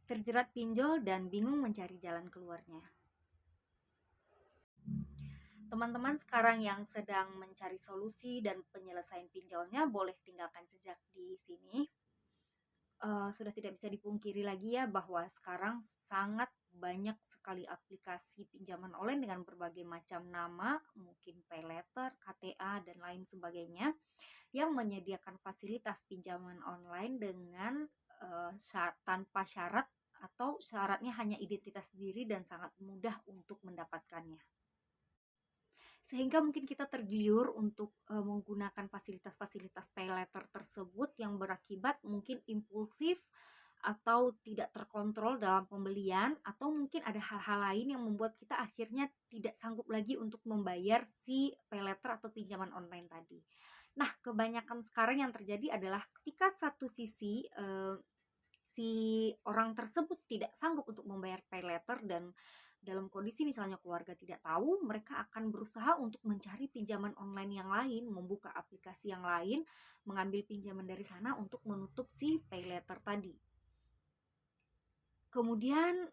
terjerat pinjol dan bingung mencari jalan keluarnya. Teman-teman sekarang yang sedang mencari solusi dan penyelesaian pinjolnya boleh tinggalkan jejak di sini. Sudah tidak bisa dipungkiri lagi ya bahwa sekarang sangat banyak sekali aplikasi pinjaman online dengan berbagai macam nama, mungkin paylater, KTA, dan lain sebagainya, yang menyediakan fasilitas pinjaman online dengan tanpa syarat atau syaratnya hanya identitas diri dan sangat mudah untuk mendapatkannya. Sehingga mungkin kita tergiur untuk menggunakan fasilitas-fasilitas paylater tersebut yang berakibat mungkin impulsif atau tidak terkontrol dalam pembelian, atau mungkin ada hal-hal lain yang membuat kita akhirnya tidak sanggup lagi untuk membayar si paylater atau pinjaman online tadi. Nah, kebanyakan sekarang yang terjadi adalah ketika satu sisi si orang tersebut tidak sanggup untuk membayar paylater dan dalam kondisi misalnya keluarga tidak tahu, mereka akan berusaha untuk mencari pinjaman online yang lain, membuka aplikasi yang lain, mengambil pinjaman dari sana untuk menutup si paylater tadi. Kemudian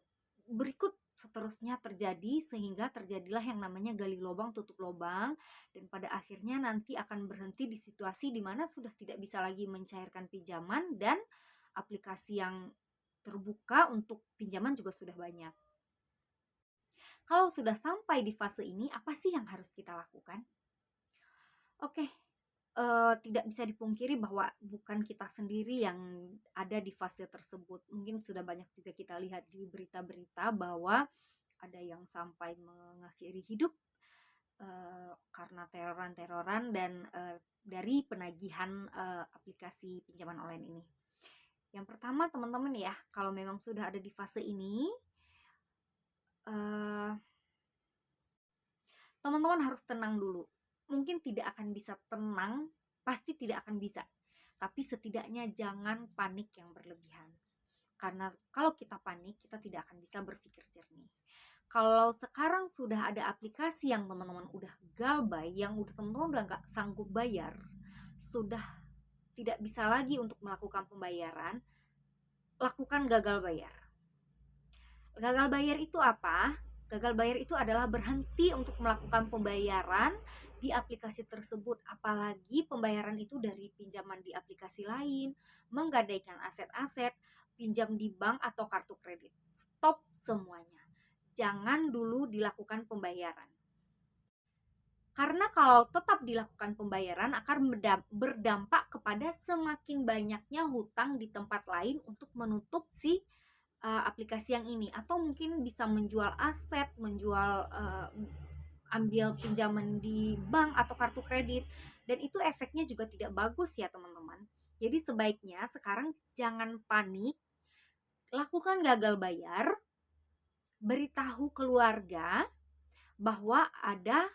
berikut seterusnya terjadi sehingga terjadilah yang namanya gali lubang tutup lubang, dan pada akhirnya nanti akan berhenti di situasi di mana sudah tidak bisa lagi mencairkan pinjaman dan aplikasi yang terbuka untuk pinjaman juga sudah banyak. Kalau sudah sampai di fase ini, apa sih yang harus kita lakukan? Oke, tidak bisa dipungkiri bahwa bukan kita sendiri yang ada di fase tersebut. Mungkin sudah banyak juga kita lihat di berita-berita bahwa ada yang sampai mengakhiri hidup karena teroran-teroran dan dari penagihan aplikasi pinjaman online ini. Yang pertama, teman-teman ya, kalau memang sudah ada di fase ini, teman-teman harus tenang dulu. Mungkin tidak akan bisa tenang, pasti tidak akan bisa. Tapi setidaknya jangan panik yang berlebihan. Karena kalau kita panik, kita tidak akan bisa berpikir jernih. Kalau sekarang sudah ada aplikasi yang teman-teman udah galbay, yang udah teman-teman udah nggak sanggup bayar, sudah tidak bisa lagi untuk melakukan pembayaran, lakukan gagal bayar. Gagal bayar itu apa? Gagal bayar itu adalah berhenti untuk melakukan pembayaran di aplikasi tersebut, apalagi pembayaran itu dari pinjaman di aplikasi lain, menggadaikan aset-aset, pinjam di bank atau kartu kredit. Stop semuanya. Jangan dulu dilakukan pembayaran. Karena kalau tetap dilakukan pembayaran akan berdampak kepada semakin banyaknya hutang di tempat lain untuk menutup si aplikasi yang ini, atau mungkin bisa menjual aset, menjual ambil pinjaman di bank atau kartu kredit, dan itu efeknya juga tidak bagus ya teman-teman. Jadi sebaiknya sekarang jangan panik, lakukan gagal bayar, beritahu keluarga bahwa ada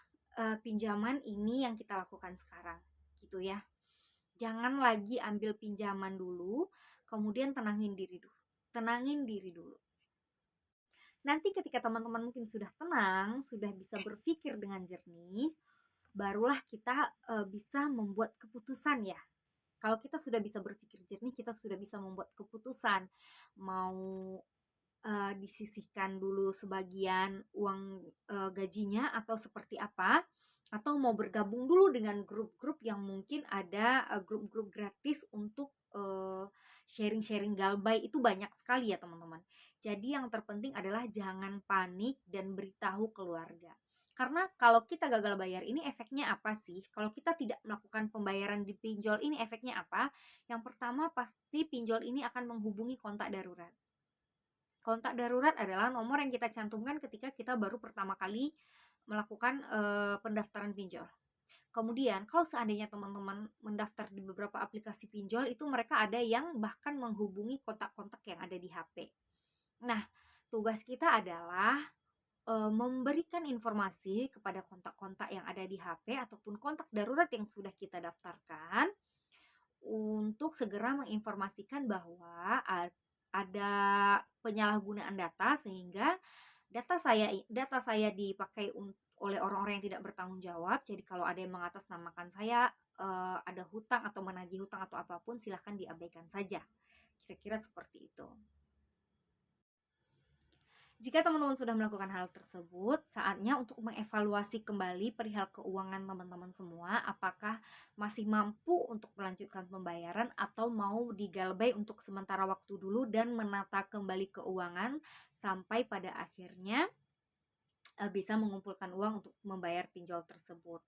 pinjaman ini yang kita lakukan sekarang, gitu ya. Jangan lagi ambil pinjaman dulu, kemudian tenangin diri dulu. Tenangin diri dulu. Nanti ketika teman-teman mungkin sudah tenang, sudah bisa berpikir dengan jernih, barulah kita bisa membuat keputusan ya. Kalau kita sudah bisa berpikir jernih, kita sudah bisa membuat keputusan mau disisihkan dulu sebagian uang gajinya atau seperti apa, atau mau bergabung dulu dengan grup-grup yang mungkin ada grup-grup gratis untuk sharing-sharing galbay, itu banyak sekali ya teman-teman. Jadi yang terpenting adalah jangan panik dan beritahu keluarga. Karena kalau kita gagal bayar ini efeknya apa sih? Kalau kita tidak melakukan pembayaran di pinjol ini efeknya apa? Yang pertama pasti pinjol ini akan menghubungi kontak darurat. Kontak darurat adalah nomor yang kita cantumkan ketika kita baru pertama kali melakukan pendaftaran pinjol. Kemudian kalau seandainya teman-teman mendaftar di beberapa aplikasi pinjol, itu mereka ada yang bahkan menghubungi kontak-kontak yang ada di HP. Nah, tugas kita adalah memberikan informasi kepada kontak-kontak yang ada di HP ataupun kontak darurat yang sudah kita daftarkan untuk segera menginformasikan bahwa ada penyalahgunaan data, sehingga data saya dipakai oleh orang-orang yang tidak bertanggung jawab. Jadi kalau ada yang mengatasnamakan saya ada hutang atau menagih hutang atau apapun, silahkan diabaikan saja. Kira-kira seperti itu. Jika teman-teman sudah melakukan hal tersebut, saatnya untuk mengevaluasi kembali perihal keuangan teman-teman semua, apakah masih mampu untuk melanjutkan pembayaran atau mau digalbay untuk sementara waktu dulu dan menata kembali keuangan sampai pada akhirnya bisa mengumpulkan uang untuk membayar pinjol tersebut.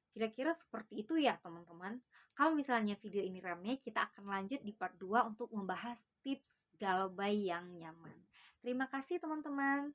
Kira-kira seperti itu ya teman-teman. Kalau misalnya video ini rame, kita akan lanjut di part 2 untuk membahas tips galbay yang nyaman. Terima kasih teman-teman.